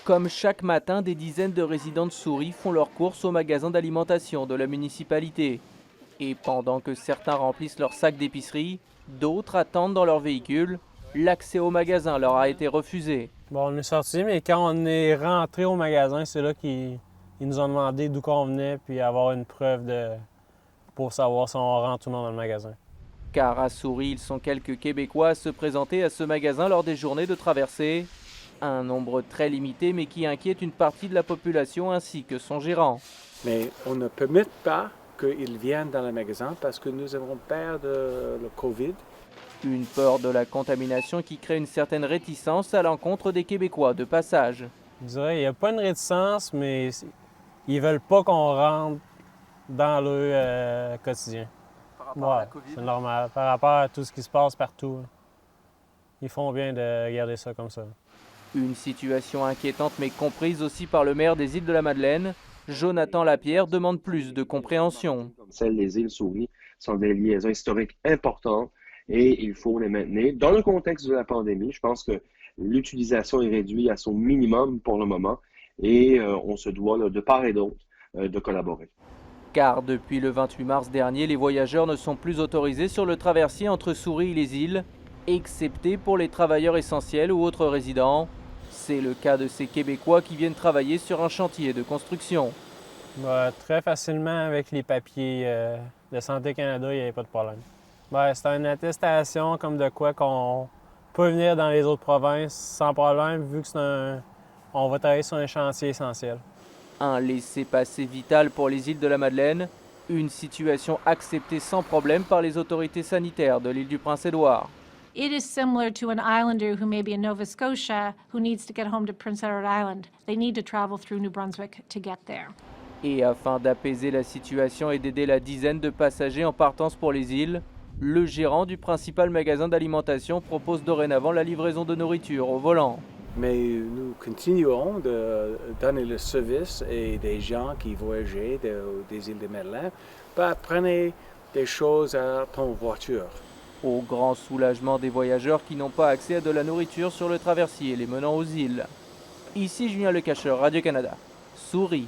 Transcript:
Comme chaque matin, des dizaines de résidents de Souris font leurs courses au magasin d'alimentation de la municipalité. Et pendant que certains remplissent leurs sacs d'épicerie, d'autres attendent dans leur véhicule. L'accès au magasin leur a été refusé. Bon, on est sorti, mais quand on est rentré au magasin, c'est là qu'ils nous ont demandé d'où qu'on venait, puis avoir une preuve pour savoir si on rentre ou non dans le magasin. Car à Souris, ils sont quelques Québécois à se présenter à ce magasin lors des journées de traversée. Un nombre très limité mais qui inquiète une partie de la population ainsi que son gérant. Mais on ne permet pas qu'ils viennent dans le magasin parce que nous avons peur de le COVID. Une peur de la contamination qui crée une certaine réticence à l'encontre des Québécois de passage. Je dirais, il n'y a pas une réticence, mais ils veulent pas qu'on rentre dans leur quotidien. Par rapport à la Ouais, COVID. c'est normal. Par rapport à tout ce qui se passe partout, ils font bien de garder ça comme ça. Une situation inquiétante mais comprise aussi par le maire des Îles-de-la-Madeleine. Jonathan Lapierre demande plus de compréhension. Comme celle des îles Souris sont des liaisons historiques importantes et il faut les maintenir. Dans le contexte de la pandémie, je pense que l'utilisation est réduite à son minimum pour le moment et on se doit, là, de part et d'autre, de collaborer. Car depuis le 28 mars dernier, les voyageurs ne sont plus autorisés sur le traversier entre Souris et les îles, excepté pour les travailleurs essentiels ou autres résidents. C'est le cas de ces Québécois qui viennent travailler sur un chantier de construction. Très facilement, avec les papiers de Santé Canada, il n'y avait pas de problème. C'est une attestation comme de quoi qu'on peut venir dans les autres provinces sans problème, vu que on va travailler sur un chantier essentiel. Un laissez-passer vital pour les Îles-de-la-Madeleine, une situation acceptée sans problème par les autorités sanitaires de l'île du Prince-Édouard. It is similar to an islander who may be in Nova Scotia who needs to get home to Prince Edward Island. They need to travel through New Brunswick to get there. Et afin d'apaiser la situation et d'aider la dizaine de passagers en partance pour les îles, le gérant du principal magasin d'alimentation propose dorénavant la livraison de nourriture au volant. Mais nous continuerons de donner le service et des gens qui voyagent des îles de Madeleine. Prenez des choses à ton voiture. Au grand soulagement des voyageurs qui n'ont pas accès à de la nourriture sur le traversier les menant aux îles. Ici Julien Lecacheur, Radio-Canada. Souris.